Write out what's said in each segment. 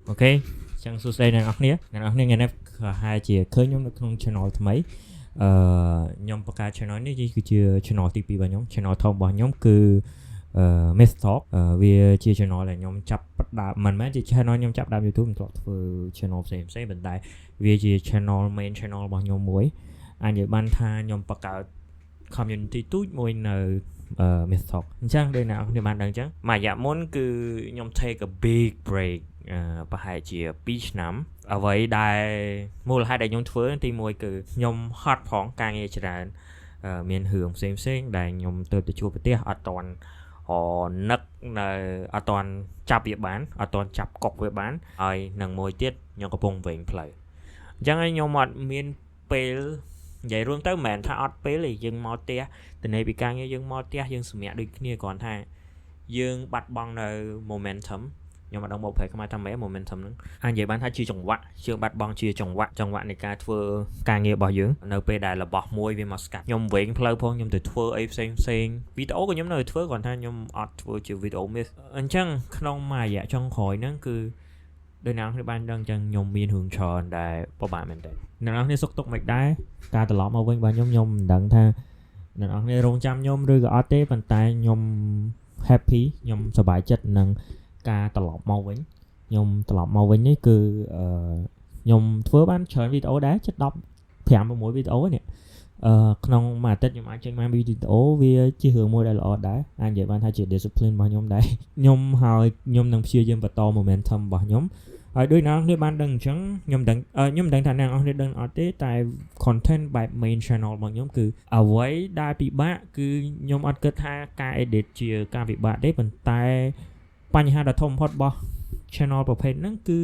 Ok, chẳng số đây này ngày nay hai chị khơi nhóm được không channel thứ mấy nhóm bậc ca channel này chỉ chưa channel TP và nhóm channel thông báo nhóm cứ Myth Talk vì chia channel là nhóm chập đạp mình mới chỉ channel nhóm chập đạp YouTube thuộc từ channel xem bên tại vì chỉ channel main channel bao nhiêu muối anh vậy ban tha nhóm bậc ca community tút môi nờ Myth Talk chẳng đây nào thì bạn đang chẳng mà dạ muốn cứ nhóm take a big break ប្រហែលជា2ឆ្នាំអ្វីដែលមូលហេតុដែលខ្ញុំធ្វើទីមួយគឺខ្ញុំហត់ផងការងារច្រើនមានរឿងផ្សេងដែលខ្ញុំទៅជួបប្រទេសអត់តាន់នឹកនៅអត់តាន់ចាប់វាបានអត់តាន់ចាប់កុកវាបានហើយនឹងមួយទៀតខ្ញុំកំពុងវែងផ្លូវអញ្ចឹងហើយខ្ញុំអត់មានពេលនិយាយរួមទៅមិនមែនថាអត់ពេលទេយើងមកផ្ទះទៅនៃពីការងារយើងមកផ្ទះយើងសម្រាប់ដូចគ្នាគ្រាន់ថាយើងបាត់បង់នៅ momentum ខ្ញុំអត់ដឹងមកប្រែខ្មែរថាម៉េច momentum ហ្នឹងអាចនិយាយបានថាជាចង្វាក់ជាបាត់បង់ជាចង្វាក់នៃការធ្វើការងាររបស់យើងនៅពេលដែលរបស់មួយវាមកស្កាត់ខ្ញុំវែងផ្លូវផងខ្ញុំទៅធ្វើអីផ្សេងវីដេអូក៏ខ្ញុំនៅធ្វើគ្រាន់ថាខ្ញុំអត់ធ្វើជាវីដេអូ miss អញ្ចឹងក្នុងមួយរយៈចុងក្រោយហ្នឹងគឺដោយអ្នកនរគ្នាបានដឹងអញ្ចឹងខ្ញុំមានរឿងច្រើនដែលពិបាកមែនតើអ្នកនរគ្នាសុខទុក្ខមិនដែរការត្រឡប់មកវិញរបស់ខ្ញុំមិនដឹងថាអ្នកនរគ្នារងចាំខ្ញុំឬក៏អត់ទេប៉ុន្តែខ្ញុំ happy ខ្ញុំសប្បាយចិត្តនឹងការត្រឡប់មកវិញខ្ញុំត្រឡប់មកវិញនេះគឺខ្ញុំធ្វើបានច្រើនវីដេអូដែរជិត15-16វីដេអូនេះក្នុងមួយអាទិត្យខ្ញុំអាចចេញបានវីដេអូវាជារឿងមួយដែលល្អដែរអាចនិយាយបានថាជា discipline របស់ខ្ញុំដែរខ្ញុំនឹងព្យាយាមបន្ត momentum របស់ខ្ញុំហើយដូចអ្នកនរគ្នាបានដឹងអញ្ចឹងខ្ញុំមិនដឹងថាអ្នកនរគ្នាដឹងអត់ទេតែ content បែប main channel របស់ខ្ញុំគឺអ្វីដែលពិបាកគឺខ្ញុំអត់គិតថាការ edit ជាការពិបាកទេប៉ុន្តែបញ្ហាដ៏ធំបំផុតរបស់ channel ប្រភេទហ្នឹងគឺ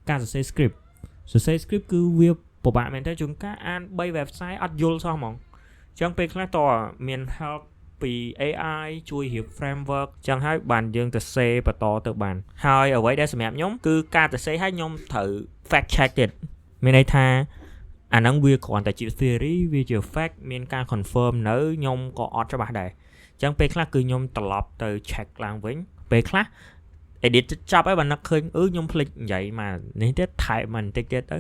ការសរសេរ script គឺវាពិបាកមែនតើជួនកាលអាន3 website អត់យល់សោះហ្មងអញ្ចឹងពេលខ្លះតើមាន help ពី AI ជួយរៀប framework អញ្ចឹងហើយបានយើងទៅសេបន្តទៅបានហើយអ្វីដែលសម្រាប់ខ្ញុំគឺការទៅសេឲ្យខ្ញុំត្រូវ fact check ទៀតមានន័យថាអាហ្នឹងវាគ្រាន់តែជា theory វាជា fact មានការ confirm នៅខ្ញុំក៏អត់ច្បាស់ដែរអញ្ចឹងពេលខ្លះគឺខ្ញុំត្រឡប់ទៅ check ឡើងវិញពេលខ្លះ edit ចាប់ឲ្យបាននឹកឃើញខ្ញុំភ្លេចនិយាយមកនេះទៀតថែមបន្តិចទៀតទៅ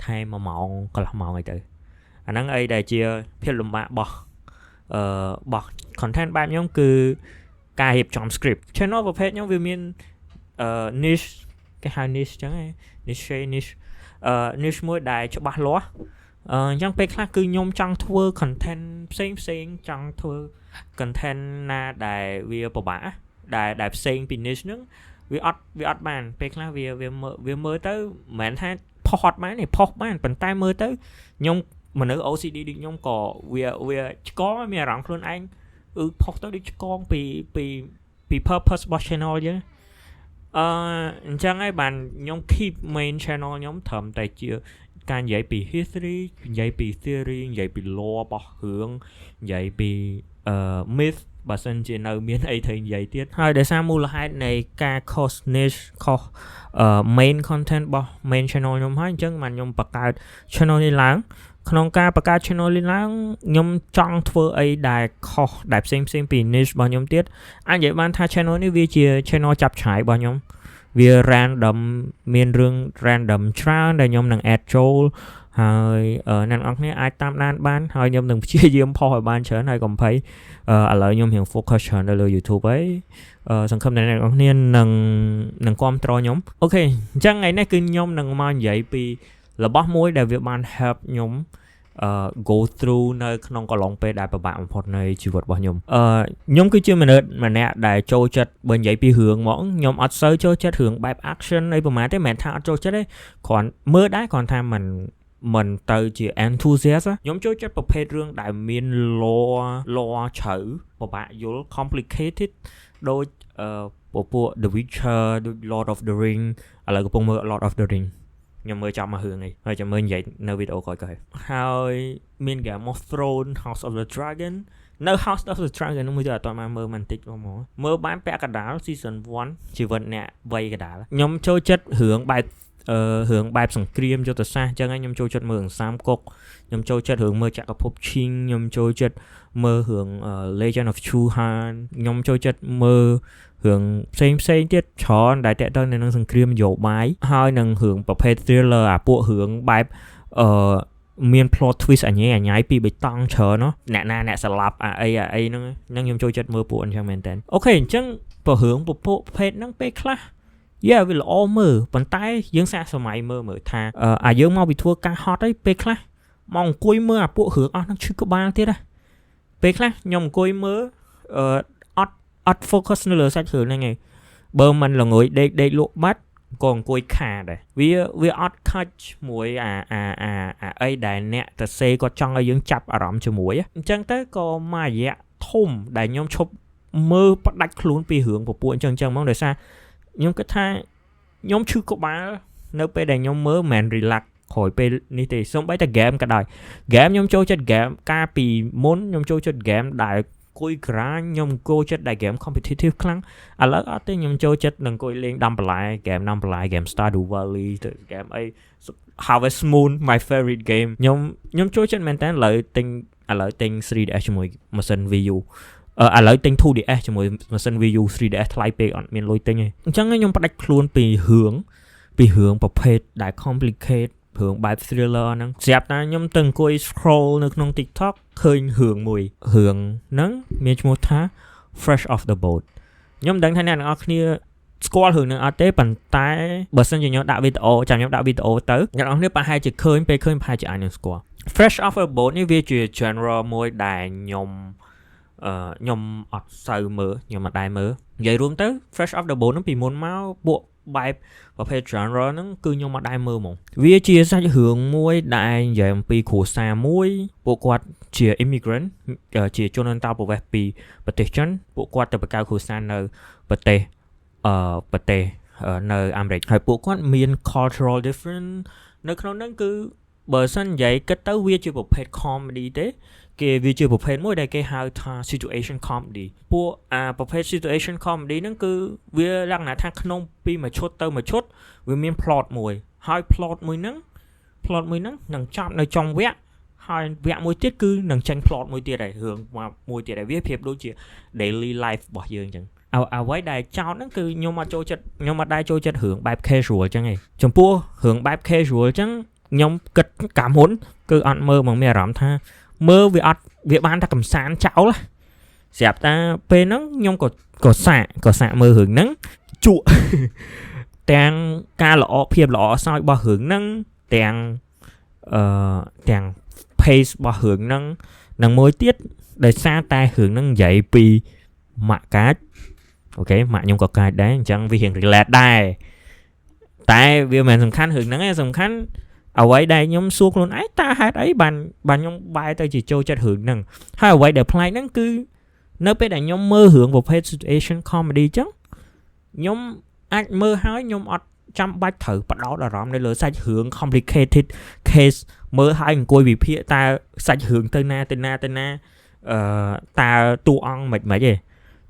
ថែម1ម៉ោងកន្លះម៉ោងអីទៅអាហ្នឹងអីដែលជាភាពលំបាករបស់content បែបខ្ញុំគឺការរៀបចំ script channel ប្រភេទខ្ញុំវាមានniche គេហៅ niche ចឹងឯង niche មួយដែលច្បាស់លាស់អញ្ចឹងពេលខ្លះគឺខ្ញុំចង់ធ្វើ content ផ្សេងចង់ធ្វើ content ណាដែលវាពិបាកដែលផ្សេងពី niche ហ្នឹងវាអត់បានពេលខ្លះវាមើលទៅមិនមែនថាផុសអត់បានទេផុសបានប៉ុន្តែមើលទៅខ្ញុំមនុស្ស OCD ដូចខ្ញុំក៏វាឆ្កល់មានអារម្មណ៍ខ្លួនឯងផុសទៅដូចឆ្កងពី purpose របស់ channel យើងអញ្ចឹងហើយបានខ្ញុំ keep main channel ខ្ញុំត្រឹមតែជាការនិយាយពី history និយាយពី theory និយាយពី lore របស់រឿងនិយាយពីmyth បើសិនជានៅមានអីត្រូវនិយាយទៀតហើយដោយសារមូលហេតុនៃការ cost niche cost main content របស់ main channel ខ្ញុំហើយអញ្ចឹងបានខ្ញុំបង្កើត channel នេះឡើងក្នុងការបង្កើត channel នេះឡើងខ្ញុំចង់ធ្វើអីដែលខុសដែលផ្សេងពី niche របស់ខ្ញុំទៀតអាចនិយាយបានថា channel នេះវាជា channel ចាប់ឆាយរបស់ខ្ញុំវា random មានរឿង random ច្រើនដែលខ្ញុំនឹង add ចូលហើយអ្នកនរគ្នាអាចតាមដានបានហើយខ្ញុំនឹងព្យាយាមផុសឲ្យបានច្រើនហើយកុំភ័យឥឡូវខ្ញុំរៀង focus ច្រើនទៅលើ YouTube ហើយសង្ឃឹមថាអ្នកនរគ្នានឹងគាំទ្រខ្ញុំអូខេអញ្ចឹងថ្ងៃនេះគឺខ្ញុំនឹងមកនិយាយពីរបស់មួយដែលវាបាន help ខ្ញុំgo through នៅក្នុងកន្លងពេលដែលពិបាកបំផុតនៃជីវិតរបស់ខ្ញុំខ្ញុំគឺជាមនុស្សម្នាក់ដែលចូលចិត្តបើនិយាយពីរឿងមកខ្ញុំអត់សូវចូលចិត្តរឿងបែប action អីប្រហែលទេមិនមែនថាអត់ចូលចិត្តទេគ្រាន់មើលដែរគ្រាន់ថាមិនទៅជា enthusiast ខ្ញុំចូលចិត្តប្រភេទរឿងដែលមាន lore ជ្រៅពិបាកយល់ complicated ដូចពួក The Witcher ដូច Lord of the Ring ឥឡូវកំពុងមើល Lord of the Ring ខ្ញុំមើលចាំមករឿងនេះហើយចាំមើលនិយាយនៅវីដេអូក្រោយហើយមាន Game of Thrones House of the Dragon នៅ House of the Dragon នោះមួយទៅអត់ទាន់មើលបន្តិចមកមើលបានពាក់កណ្ដាល season 1 ជីវិតអ្នកវ័យកណ្ដាលខ្ញុំចូលចិត្តរឿងបែប hướng bài sòng kriêm cho tờ xa chẳng anh nhom trôi chất mơ hướng Sam Cốc nhom trôi chất hướng mơ chạc ở Pop Ching nhom trôi chất mơ hướng Legend of Chu Han nhom trôi chất mơ hướng xem tiết chó đại tệ đơn nên sòng kriêm dỗ bái hai nâng hướngประเภท thriller à bộ hướng bài miền plot twist anh nhái pi bị tăng chờ nó nè sập ai nó nhom trôi chất mơ bộ anh chẳng mền tên ok chẳng bộ hướng bộ phết nó pe class yeah វាល្អមើលប៉ុន្តែយើងសាកសម័យមើលថាយើងមកពីធ្វើការហត់អីពេលខ្លះមកអង្គុយមើលអាពួករឿងអស់ហ្នឹងឈឺក្បាលទៀតណាពេលខ្លះខ្ញុំអង្គុយមើលអត់ focus នៅលើសាច់រឿងហ្នឹងឯងបើមិនល្ងួយដេកលក់បាត់ក៏អង្គុយខាដែរវាអត់ខាច់ជាមួយអាអីដែលអ្នកទៅសេគាត់ចង់ឲ្យយើងចាប់អារម្មណ៍ជាមួយអញ្ចឹងទៅក៏មករយៈធំដែលខ្ញុំឈប់មើលផ្ដាច់ខ្លួនពីរឿងពពួកអញ្ចឹងហ្មងដោយសារខ្ញុំគិតថាខ្ញុំឈឺក្បាលនៅពេលដែលខ្ញុំមើលមិន relax ក្រោយពេលនេះទេសូម្បីតែ game ក៏ដោយ game ខ្ញុំចូលចិត្ត game កាលពីមុនខ្ញុំចូលចិត្ត game ដែលគួយក្រាញខ្ញុំចូលចិត្តដែល game competitive ខ្លាំងឥឡូវអត់ទេខ្ញុំចូលចិត្តនឹងអង្គុយលេងដាំបន្លែ game ដាំបន្លែ game Stardew Valley ទៅ game អី Harvest Moon my favorite game ខ្ញុំចូលចិត្តមែនតើឥឡូវទិញ 3DS ជាមួយម៉ាស៊ីន Wii U ឥឡូវទិញ 2DS ជាមួយម៉ាស៊ីន Wii U 3DS ថ្លៃពេកអត់មានលុយទិញទេអញ្ចឹងខ្ញុំផ្ដាច់ខ្លួនពីរឿងប្រភេទដែល complicate រឿងបែប thriller ហ្នឹងស្រាប់តែខ្ញុំទៅអង្គុយ scroll នៅក្នុង TikTok ឃើញរឿងមួយរឿងហ្នឹងមានឈ្មោះថា Fresh Off the Boat ខ្ញុំដឹងថាអ្នកទាំងអស់គ្នាស្គាល់រឿងហ្នឹងអត់ទេប៉ុន្តែបើសិនជាខ្ញុំដាក់វីដេអូចាំខ្ញុំដាក់វីដេអូទៅអ្នកទាំងអស់គ្នាប្រហែលជាឃើញពេលឃើញប្រហែលជាអាចនឹងស្គាល់ Fresh Off the Boat នេះវាជា genre មួយដែលខ្ញុំអត់សូវមើលខ្ញុំអត់ដែរមើលនិយាយរួមទៅ Fresh Off the Boat ហ្នឹងពីមុនមកពួកបែបប្រភេទ genre ហ្នឹងគឺខ្ញុំអត់ដែរមើលហ្មងវាជាសាច់រឿងមួយដែលនិយាយអំពីគ្រួសារមួយពួកគាត់ជា immigrant ជាជនអន្តោប្រវេសន៍ពីប្រទេសចិនពួកគាត់ទៅបង្កើតគ្រួសារនៅប្រទេសនៅអាមេរិកហើយពួកគាត់មាន cultural difference នៅក្នុងហ្នឹងគឺបើសិននិយាយគិតទៅវាជាប្រភេទ comedy ទេគេវាជាប្រភេទមួយដែលគេហៅថា situation comedy ពួកប្រភេទ situation comedy ហ្នឹងគឺវាលក្ខណៈថាក្នុងពីមួយឈុតទៅមួយឈុតវាមាន plot មួយហើយ plot មួយហ្នឹងនឹងចប់នៅចុងវគ្គហើយវគ្គមួយទៀតគឺនឹងចេញ plot មួយទៀតហើយរឿងមួយទៀតហើយវាប្រៀបដូចជា daily life របស់យើងអញ្ចឹងអ្វីដែលចោតហ្នឹងគឺខ្ញុំអត់ដែរចូលចិត្តរឿងបែប casual អញ្ចឹងឯងចំពោះរឿងបែប casual អញ្ចឹងខ្ញុំគិតកាលមុនគឺអត់មើលមកមានអារម្មណ៍ថាមើលវាបានតែកំសាន្តចោលស្រាប់តែពេលហ្នឹងខ្ញុំក៏សាកមើលរឿងហ្នឹងជក់ទាំងការភាពល្អសោចរបស់រឿងហ្នឹងទាំង pace របស់រឿងហ្នឹងនិងមួយទៀតដោយសារតែរឿងហ្នឹងនិយាយពីម៉ាក់កាចអូខេម៉ាក់ខ្ញុំក៏កាចដែរអញ្ចឹងវារៀង relate ដែរតែវាមិនសំខាន់រឿងហ្នឹងទេសំខាន់អ្វីដែលខ្ញុំសួរខ្លួនឯងតើហេតុអីបានខ្ញុំបែរទៅជាចូលចិត្តរឿងហ្នឹងហើយអ្វីដែលប្លែកហ្នឹងគឺនៅពេលដែលខ្ញុំមើលរឿងប្រភេទ situation comedy អញ្ចឹងខ្ញុំអាចមើលហើយខ្ញុំអត់ចាំបាច់ត្រូវបដោតអារម្មណ៍នៅលើសាច់រឿង complicated case មើលហើយអង្គុយវិភាគតើសាច់រឿងទៅណាតើតើតួអង្គមិនទេ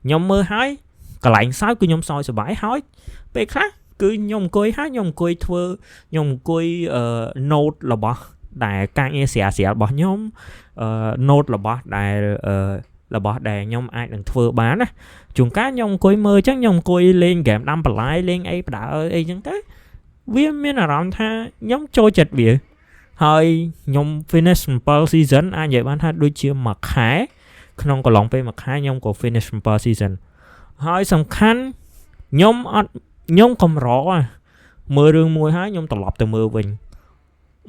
ខ្ញុំមើលហើយកន្លែងសើចគឺខ្ញុំសើចសប្បាយហើយពេលខ្លះគឺខ្ញុំអង្គុយហើយខ្ញុំអង្គុយធ្វើខ្ញុំអង្គុយnote របស់ដែលការងារស្រាលរបស់ខ្ញុំnote របស់ដែលខ្ញុំអាចនឹងធ្វើបានណាជួនកាលខ្ញុំអង្គុយមើលអញ្ចឹងខ្ញុំអង្គុយលេងហ្គេមដាំបន្លែលេងអីបដើអីអញ្ចឹងទៅវាមានអារម្មណ៍ថាខ្ញុំចូលចិត្តវាហើយខ្ញុំ finish 7 season អាចនិយាយបានថាដូចជាមួយខែក្នុងកន្លងពេលមួយខែខ្ញុំក៏ finish 7 season ហើយសំខាន់ខ្ញុំកម្រមើលរឿងមួយហើយខ្ញុំត្រឡប់ទៅមើលវិញ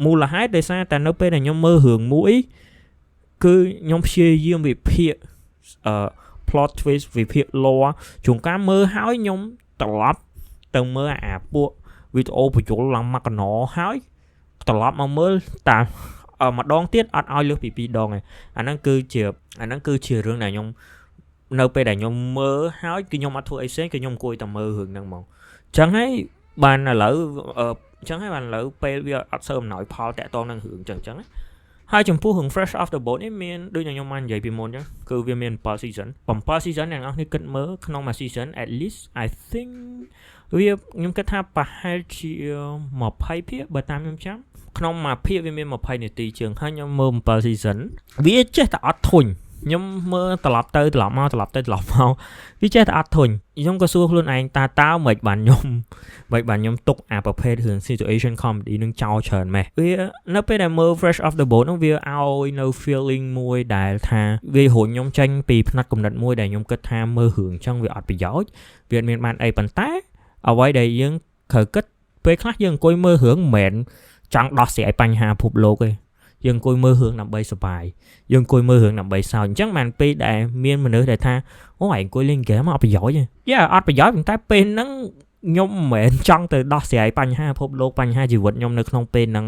មូលហេតុដោយសារតែនៅពេលដែលខ្ញុំមើលរឿងមួយគឺខ្ញុំព្យាយាមវិភាគplot twist វិភាគ lore ជួនកាលមើលហើយខ្ញុំត្រឡប់ទៅមើលអាពួកវីដេអូបញ្យលឡើងមកកណោហើយត្រឡប់មកមើលតាម្ដងទៀតអត់ឲ្យលើសពី2ដងឯអាហ្នឹងគឺជារឿងដែលខ្ញុំនៅពេលដែលខ្ញុំមើលហើយគឺខ្ញុំអត់ធ្វើអីផ្សេងគឺខ្ញុំអង្គុយតែមើលរឿងហ្នឹងហ្មងអញ្ចឹងហើយបានឥឡូវពេលវាអត់សូវអំណោយផលតាក់ទងនឹងរឿងអញ្ចឹង ហើយចំពោះរឿង Fresh Off the Boat នេះមានដូចខ្ញុំបាននិយាយពីមុនចឹងគឺវាមាន7 season 7 season អ្នកនរគ្នាគិតមើលក្នុងមួយ season at least I think វាខ្ញុំគិតថាប្រហែលជា20ភាគបើតាមខ្ញុំចាំក្នុងមួយភាគវាមាន20នាទីជាងហើយខ្ញុំមើល7 season វាចេះតែអត់ធុញខ្ញុំមើលត្រឡប់ទៅត្រឡប់មកវាចេះតែអត់ធុញខ្ញុំក៏សួរខ្លួនឯងតើមិនបានខ្ញុំទុកអាប្រភេទរឿង situation comedy នឹងចោលច្រើនម៉េះវានៅពេលដែលមើល Fresh Off the Boat នោះវាឲ្យនៅ feeling មួយដែលថាវារុញខ្ញុំចេញពីផ្នត់គំនិតមួយដែលខ្ញុំគិតថាមើលរឿងចឹងវាអត់ប្រយោជន៍វាអត់មានបានអីប៉ុន្តែអ្វីដែលយើងត្រូវគិតពេលខ្លះយើងអង្គុយមើលរឿងមិនមែនចង់ដោះស្រាយបញ្ហាពិភពលោកទេយើងអង្គុយមើលរឿងដើម្បីសប្បាយយើងអង្គុយមើលរឿងដើម្បីសើចអញ្ចឹងបានពេលដែលមានមនុស្សដែលថាអូឯងអង្គុយលេងហ្គេមអត់ប្រយោជន៍ទេអត់ប្រយោជន៍ប៉ុន្តែពេលហ្នឹងខ្ញុំមិនមែនចង់ទៅដោះស្រាយបញ្ហាពិភពលោកបញ្ហាជីវិតខ្ញុំនៅក្នុងពេលហ្នឹង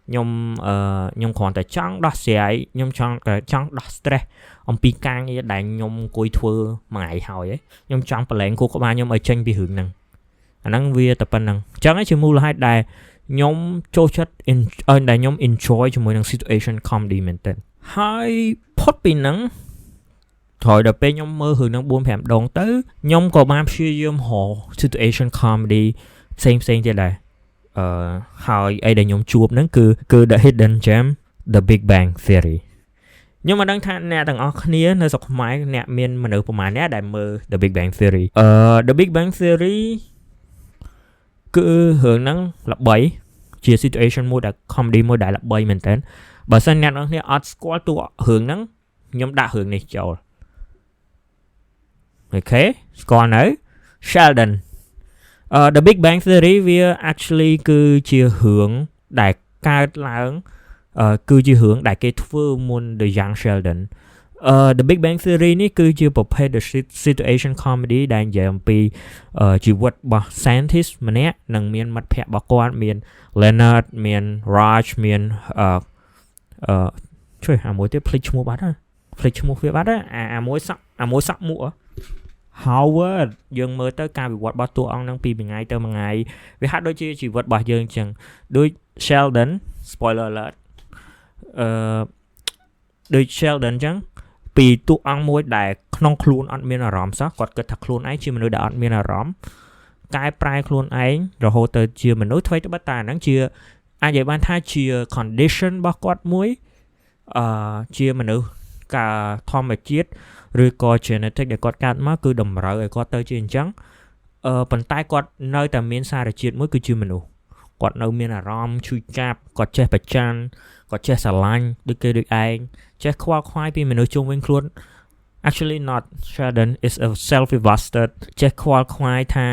ខ្ញុំគ្រាន់តែចង់ដោះស្រាយខ្ញុំចង់ដោះ stress អំពីការងារដែលខ្ញុំអង្គុយធ្វើមួយថ្ងៃហើយខ្ញុំចង់ប្រឡែងគូក្បាលខ្ញុំឲ្យចេញពីរឿងហ្នឹងអាហ្នឹងវាតែប៉ុណ្្នឹងអញ្ចឹងជាមូលហេតុដែលខ្ញុំចូលចិត្តដែលខ្ញុំ enjoy ជាមួយនឹង situation comedy មែនទែនហើយផុតពីហ្នឹងត្រូវដល់ពេលខ្ញុំមើលរឿងហ្នឹង 4-5 ដងទៅខ្ញុំក៏បានព្យាយាមរក situation comedy ផ្សេងទៀតដែរហើយអីដែលខ្ញុំជួបហ្នឹងគឺ The Hidden Gem The Big Bang Theory ខ្ញុំមិនដឹងថាអ្នកទាំងអស់គ្នានៅស្រុកខ្មែរអ្នកមានមនុស្សប្រហែលអ្នកដែលមើល The Big Bang Theory The Big Bang Theory គឺរឿងហ្នឹងល្បីជា situation មួយដែល comedy មួយដែលល្បីមែនតើបើសិនអ្នកនរគ្នាអត់ស្គាល់តួរឿងហ្នឹងខ្ញុំដាក់រឿងនេះចូលអូខេស្គាល់នៅ Sheldon The Big Bang Theory វា actually គឺជារឿងដែលកើតឡើងគឺជារឿងដែលគេធ្វើមុន The Young Sheldon The Big Bang Theory នេះគឺជាប្រភេទ situation comedy ដែលនិយាយអំពីជីវិតរបស់ scientist ម្នាក់និងមានមិត្តភ័ក្តិរបស់គាត់មាន Leonard មាន Raj មានជួយអាមួយទៀតភ្លេចឈ្មោះបាត់ហើយភ្លេចឈ្មោះវាបាត់ហើយអាមួយសក់មួក Howard យើងមើលទៅការវិវត្តរបស់តួអង្គហ្នឹងពីមួយថ្ងៃទៅមួយថ្ងៃវាហាក់ដូចជាជីវិតរបស់យើងអញ្ចឹងដូច Sheldon spoiler alert ដូច Sheldon អញ្ចឹងពីតួអង្គមួយដែលក្នុងខ្លួនអត់មានអារម្មណ៍សោះគាត់គិតថាខ្លួនឯងជាមនុស្សដែលអត់មានអារម្មណ៍កែប្រែខ្លួនឯងរហូតទៅជាមនុស្សថ្មីត្បិតតែហ្នឹងជាអាចនិយាយបានថាជា condition របស់គាត់មួយជាមនុស្សការធម្មជាតិឬក៏ genetic ដែលគាត់កើតមកគឺតម្រូវឲ្យគាត់ទៅជាអញ្ចឹងប៉ុន្តែគាត់នៅតែមានសារជាតិមួយគឺជាមនុស្សគាត់នៅមានអារម្មណ៍ឈឺចាប់គាត់ចេះប្រច័ណ្ឌគាត់ចេះស្រឡាញ់ដូចគេដូចឯងចេះខ្វល់ខ្វាយពីមនុស្សជុំវិញខ្លួន actually not Sheldon is a self-invested ចេះខ្វល់ខ្វាយថា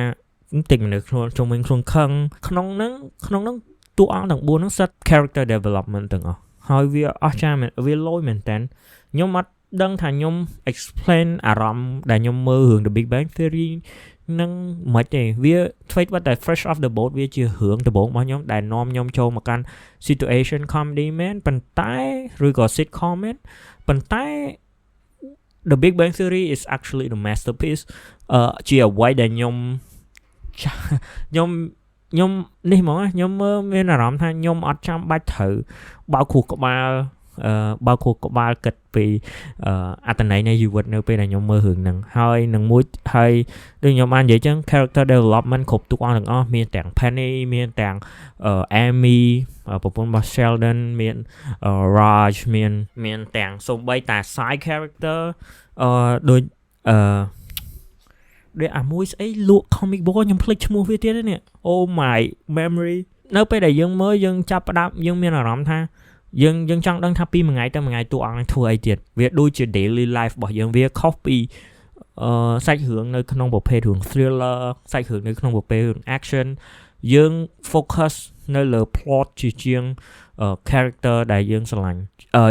តិចមនុស្សខ្លួនជុំវិញខ្លួនខឹងក្នុងហ្នឹងតួអង្គទាំង4ហ្នឹងសិត character development ទាំងអស់ហើយវាអស្ចារ្យមែនវាលយមែនតើខ្ញុំអត់ដឹងថាខ្ញុំ explain អារម្មណ៍ដែលខ្ញុំមើលរឿង The Big Bang Theory នឹងមិនទេវាថ្មីតែ Fresh Off the Boat វាជារឿងដំបូងរបស់ខ្ញុំដែលនាំខ្ញុំចូលមកកាន់ situation comedy មែនប៉ុន្តែឬក៏ sitcom មែនប៉ុន្តែ The Big Bang Theory is actually the masterpiece ជាអ្វីដែលខ្ញុំនេះហ្មងខ្ញុំមើលមានអារម្មណ៍ថាខ្ញុំអត់ចាំបាច់ត្រូវបើកខួរក្បាលគិតពីអត្ថន័យនៃជីវិតនៅពេលដែលខ្ញុំមើលរឿងហ្នឹងហើយនឹងមួយហើយដូចខ្ញុំបាននិយាយចឹង character development គ្រប់តួអង្គទាំងអស់មានទាំង Penny មានទាំង Amy ប្រពន្ធរបស់ Sheldon មាន Raj មានទាំងសូម្បីតែ side character ដូចអាមួយស្អីលក់ comic book ខ្ញុំភ្លេចឈ្មោះវាទៀតនេះ Oh my memory នៅពេលដែលយើងមើលយើងចាប់ផ្ដើមយើងមានអារម្មណ៍ថាយើងចង់ដឹងថាពីមួយថ្ងៃទៅមួយថ្ងៃតួអង្គនឹងធ្វើអីទៀតវាដូចជា daily life របស់យើងវាខុសពីសាច់រឿងនៅក្នុងប្រភេទរឿង thriller សាច់រឿងនៅក្នុងប្រភេទរឿង action យើង focus នៅលើ plot ជាជាង character ដែលយើងស្រឡាញ់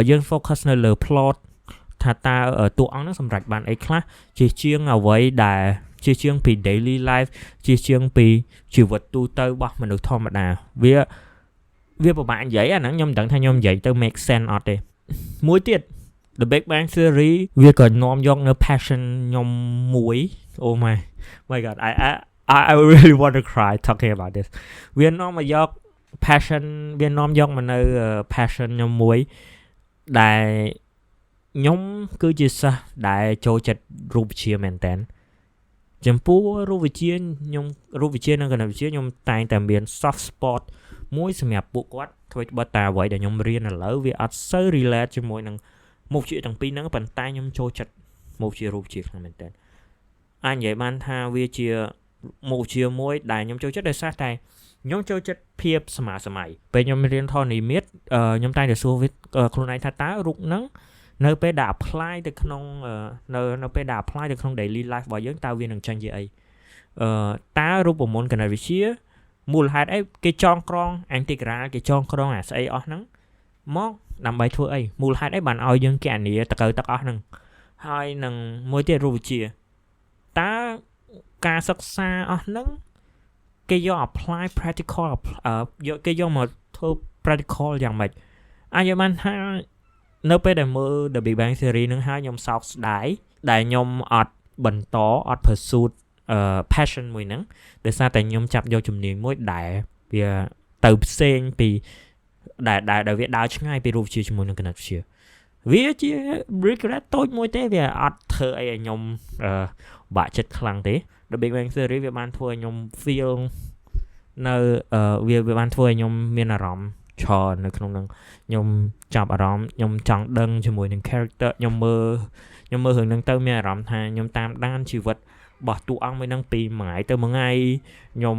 យើង focus នៅលើ plot ថាតើតួអង្គនឹងសម្រេចបានអីខ្លះជាជាងអ្វីដែលជាជាងពី daily life ជាជាងពីជីវិតទូទៅរបស់មនុស្សធម្មតាវាពិបាកនិយាយអាហ្នឹងខ្ញុំមិនដឹងថាខ្ញុំនិយាយទៅ make sense អត់ទេមួយទៀត The Big Bang Theory វាក៏នាំយកនៅ passion ខ្ញុំមួយ Oh my god I really want to cry talking about this វានាំមកយក passion វានាំយកមកនៅ passion ខ្ញុំមួយដែលខ្ញុំគឺជាសិស្សដែលចូលចិត្តរូបវិទ្យាមែនតើចំពោះរូបវិទ្យានិងគណិតវិទ្យាខ្ញុំតែងតែមាន soft spot មួយសម្រាប់ពួកគាត់ធ្វើបត់តែអ្វីដែលខ្ញុំរៀនឥឡូវវាអត់សូវ relate ជាមួយនឹងមុខវិជ្ជាទាំងពីរហ្នឹងប៉ុន្តែខ្ញុំចូលចិត្តមុខវិជ្ជារូបវិទ្យាខ្លាំងមែនតើអាចនិយាយបានថាវាជាមុខវិជ្ជាមួយដែលខ្ញុំចូលចិត្តដោយសារតែខ្ញុំចូលចិត្តភាពសម័យពេលខ្ញុំរៀនថតនិមិត្តខ្ញុំតែងតែសួរខ្លួនឯងថាតើរូបហ្នឹងនៅពេលដែល apply ទៅក្នុងនៅពេលដែល apply ទៅក្នុង daily life របស់យើងតើវានឹងចេញជាអីតើរូបមន្តគណិតវិទ្យាមូលហេតុអីគេចងក្រង integral គេចងក្រងអាស្អីអស់ហ្នឹងមកដើម្បីធ្វើអីមូលហេតុអីបានឲ្យយើងគណនាតកៅទឹកអស់ហ្នឹងហើយនឹងមួយទៀតរូបវិទ្យាតើការសិក្សាអស់ហ្នឹងគេយក apply practical គេយកមកធ្វើ practical យ៉ាងម៉េចអាចនិយាយបានថានៅពេលដែលមើល The Big Bang Theory នឹងហើយខ្ញុំសោកស្ដាយដែលខ្ញុំអត់បន្តអត់ pursue passion មួយហ្នឹងដោយសារតែខ្ញុំចាប់យកជំនាញមួយដែលវាទៅផ្សេងពីដែលវាដើរឆ្ងាយពីរូបវិទ្យាជាមួយនឹងគណិតវិទ្យាវាជា regret តូចមួយទេវាអត់ធ្វើអីឲ្យខ្ញុំបាក់ចិត្តខ្លាំងទេ The Big Bang Theory វាបានធ្វើឲ្យខ្ញុំ feel នៅវាបានធ្វើឲ្យខ្ញុំមានអារម្មណ៍ច្រើននៅក្នុងនឹងខ្ញុំចាប់អារម្មណ៍ខ្ញុំចង់ដឹងជាមួយនឹង character ខ្ញុំមើលរឿងហ្នឹងទៅមានអារម្មណ៍ថាខ្ញុំតាមដានជីវិតរបស់តួអង្គមួយហ្នឹងពីមួយថ្ងៃទៅមួយថ្ងៃខ្ញុំ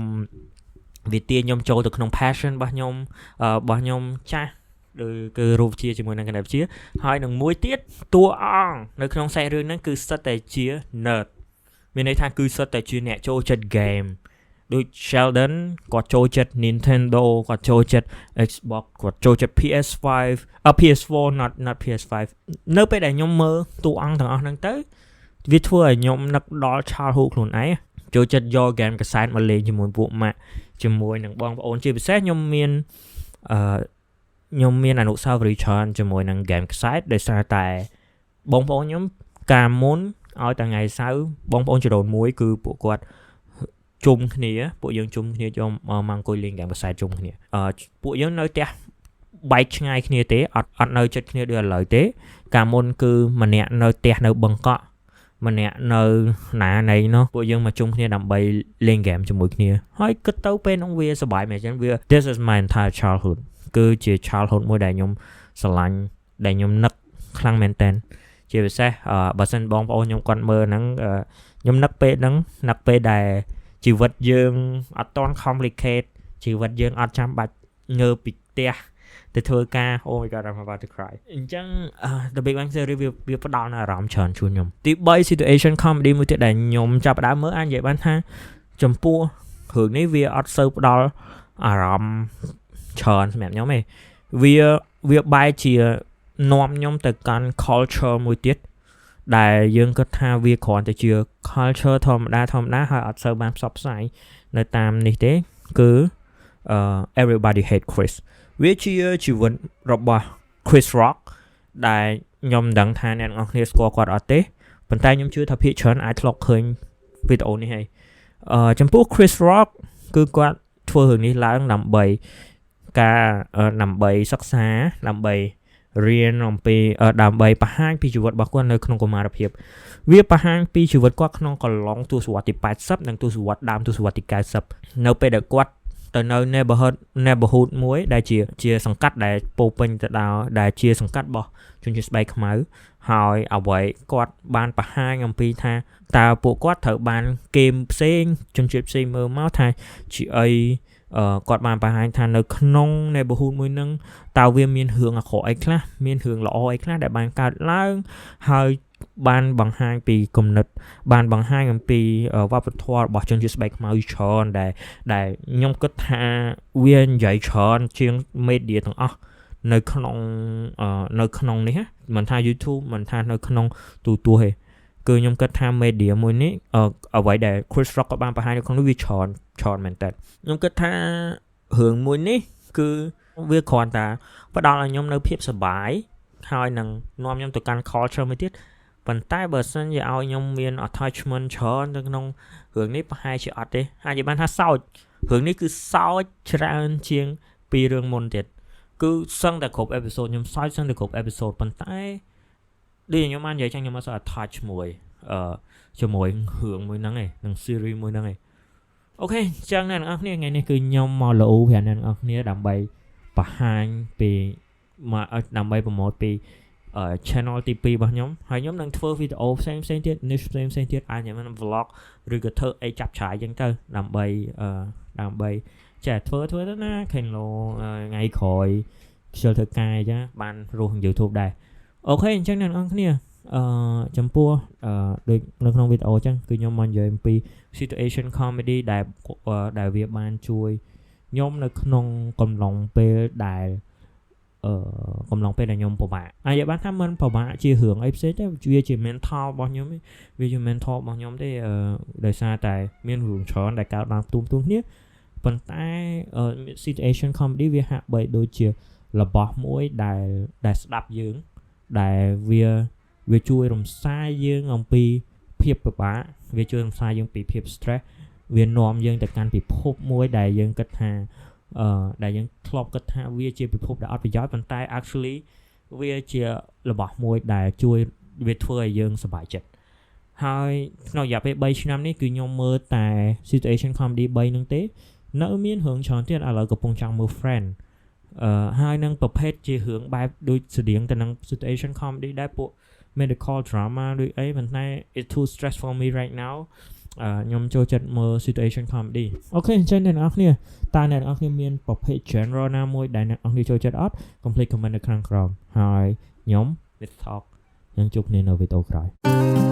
វាទាញខ្ញុំចូលទៅក្នុង passion របស់ខ្ញុំចាស់ដូចគឺរូបវិទ្យាជាមួយនឹងគណិតវិទ្យាហើយនឹងមួយទៀតតួអង្គនៅក្នុងខ្សែរឿងហ្នឹងគឺសិតតែជា nerd មានន័យថាគឺសិតតែជាអ្នកចូលចិត្ត game ដូច Sheldon គាត់ចូលចិត្ត Nintendo គាត់ចូលចិត្ត Xbox គាត់ចូលចិត្ត PS5 PS4 not PS5 នៅពេលដែលខ្ញុំមើលតួអង្គទាំងអស់ហ្នឹងទៅវាធ្វើឲ្យខ្ញុំនឹកដល់ childhood ខ្លួនឯងចូលចិត្តយក game កាសែតមកលេងជាមួយពួកម៉ាក់ជាមួយនឹងបងប្អូនជាពិសេសខ្ញុំមានអនុស្សាវរីយ៍ច្រើនជាមួយនឹង game កាសែតដោយសារតែបងប្អូនខ្ញុំកាលមុនឲ្យតែថ្ងៃសៅរ៍បងប្អូនចរមួយគឺពួកគាត់ជុំគ្នាពួកយើងជុំគ្នាយកមកអង្គុយលេងហ្គេមកាសែតជុំគ្នាពួកយើងនៅផ្ទះបែកឆ្ងាយគ្នាទេអត់នៅជិតគ្នាដូចឥឡូវទេកាលមុនគឺម្នាក់នៅផ្ទះនៅបឹងកក់ម្នាក់នៅណាណីនោះពួកយើងមកជុំគ្នាដើម្បីលេងហ្គេមជាមួយគ្នាហើយគិតទៅពេលនោះវាសប្បាយមែនចឹងវា This is my entire childhood គឺជា childhood មួយដែលខ្ញុំស្រឡាញ់ដែលខ្ញុំនឹកខ្លាំងមែនតើជាពិសេសបើសិនបងប្អូនខ្ញុំគាត់មើលហ្នឹងខ្ញុំនឹកពេលហ្នឹងនឹកពេលដែលជីវិតយើងអត់តន់ complicate ជីវិតយើងអត់ចាំបាច់ងើបពីផ្ទះទៅធ្វើការ Oh my god I'm about to cry អញ្ចឹង The Big Bang Theory វាផ្ដល់អារម្មណ៍ច្រើនជូនខ្ញុំទី3 situation comedy មួយទៀតដែលខ្ញុំចាប់ផ្ដើមមើលអាចនិយាយបានថាចំពោះរឿងនេះវាអត់សូវផ្ដល់អារម្មណ៍ច្រើនសម្រាប់ខ្ញុំទេវាបែរជានាំខ្ញុំទៅកាន់ culture មួយទៀតដែលយើងគិតថាវាគ្រាន់តែជា culture ធម្មតាហើយអត់សូវបានផ្សព្វផ្សាយនៅតាមនេះទេគឺ Everybody Hate Chris វាជាជីវិតរបស់ Chris Rock ដែលខ្ញុំមិនដឹងថាអ្នកនរគ្នាស្គាល់គាត់អត់ទេប៉ុន្តែខ្ញុំជឿថាភាគច្រើនអាចធ្លាប់ឃើញវីដេអូនេះហើយចំពោះ Chris Rock គឺគាត់ធ្វើរឿងនេះឡើងដើម្បីសិក្សាដើម្បីរៀនអំពីដើម្បីបង្ហាញពីជីវិតរបស់គាត់នៅក្នុងកុមារភាពវាបង្ហាញពីជីវិតគាត់ក្នុងកន្លងទសវត្សរ៍ទី80និងទសវត្សរ៍ដើមទសវត្សរ៍ទី90នៅពេលដែលគាត់ទៅនៅ neighborhood មួយដែលជាសង្កាត់ដែលពោពេញទៅដែលជាសង្កាត់របស់ជនជាតិស្បែកខ្មៅហើយអ្វីគាត់បានបង្ហាញអំពីថាតើពួកគាត់ត្រូវបានគេផ្សេងជនជាតិផ្សេងមើលមកថាជាអីគាត់បានបង្ហាញថានៅក្នុង neighborhood មួយហ្នឹងតើវាមានរឿងអាក្រក់អីខ្លះមានរឿងល្អអីខ្លះដែលបានកើតឡើងហើយបានបង្ហាញពីគំនិតបានបង្ហាញអំពីវប្បធម៌របស់ជនជាតិស្បែកខ្មៅច្រើនដែលខ្ញុំគិតថាវានិយាយច្រើនជាង media ទាំងអស់នៅក្នុងនេះមិនថា YouTube មិនថានៅក្នុងទូរទស្សន៍ទេគឺខ្ញុំគិតថា media មួយនេះអ្វីដែល Chris Rock ក៏បានបង្ហាញនៅក្នុងនោះវាច្រើនមែនតើខ្ញុំគិតថារឿងមួយនេះគឺវាគ្រាន់តែផ្ដល់ឲ្យខ្ញុំនៅភាពសប្បាយហើយនឹងនាំខ្ញុំទៅកាន់ culture មួយទៀតប៉ុន្តែបើសិនជាឲ្យខ្ញុំមាន attachment ច្រើននៅក្នុងរឿងនេះប្រហែលជាអត់ទេអាចនិយាយបានថាសោចរឿងនេះគឺសោចច្រើនជាង ពីរឿងមុនទៀតគឺសឹងតែគ្រប់ episode ខ្ញុំសើចសឹងតែគ្រប់ episode ប៉ុន្តែដូចខ្ញុំបាននិយាយចឹងខ្ញុំអត់សូវ attach ជាមួយជាមួយរឿងមួយហ្នឹងឯងនឹង series មួយហ្នឹងឯងអូខេចឹងអ្នកនរគ្នាថ្ងៃនេះគឺខ្ញុំមកលោប្រាប់អ្នកនរគ្នាដើម្បីបង្ហាញពីដើម្បីប្រម៉ូទពីchannel ទី2របស់ខ្ញុំហើយខ្ញុំនឹងធ្វើវីដេអូផ្សេងទៀត niche ផ្សេងទៀតអាចខ្ញុំនឹង vlog ឬក៏ធ្វើអីចាប់ឆាយចឹងទៅដើម្បីចេះធ្វើទៅណាខេឡូថ្ងៃក្រោយខ្ជិលធ្វើការអញ្ចឹងបានរស់ YouTube ដែរអូខេអញ្ចឹងអ្នកនរគ្នាចំពោះដូចនៅក្នុងវីដេអូអញ្ចឹងគឺខ្ញុំមកនិយាយអំពី situation comedy ដែលវាបានជួយខ្ញុំនៅក្នុងកំឡុងពេលដែលខ្ញុំពិបាកនិយាយបានថាមិនពិបាកជារឿងអីផ្សេងទេវាជា mental របស់ខ្ញុំវាជា mental របស់ខ្ញុំទេដោយសារតែមានរឿងច្រើនដែលកើតឡើងផ្ទុំគ្នាប៉ុន្តែ situation comedy វាហាក់បីដូចជារបស់មួយដែលស្ដាប់យើងដែលវាជួយរំសាយយើងអំពីភាពពិបាកវាជួយរំសាយយើងពីភាព stress វានាំយើងទៅកាន់ពិភពមួយដែលយើងគិតថាដែលយើងធ្លាប់គិតថាវាជាពិភពដែលអត់ប្រយោជន៍ប៉ុន្តែ actually វាជារបស់មួយដែលជួយវាធ្វើឲ្យយើងសប្បាយចិត្តហើយក្នុងរយៈពេល3ឆ្នាំនេះគឺខ្ញុំមើលតែ situation comedy 3ហ្នឹងទេនៅមានរឿងច្រើនទៀតឥឡូវកំពុងចង់មើល friend ហើយនឹងប្រភេទជារឿងបែបដូចស្តៀងទៅនឹង situation comedy ដែលពួក medical drama ដូចអីប៉ុន្តែ it's too stress for me right now ខ្ញុំចូលចិត្តមើល situation comedy អូខេអញ្ចឹងអ្នកនរគ្នាតើអ្នកនរគ្នាមានប្រភេទ genre ណាមួយដែលអ្នកនរគ្នាចូលចិត្តអត់ complete comment នៅខាងក្រោមហើយខ្ញុំ with talk នឹងជួបគ្នានៅវីដេអូក្រោយ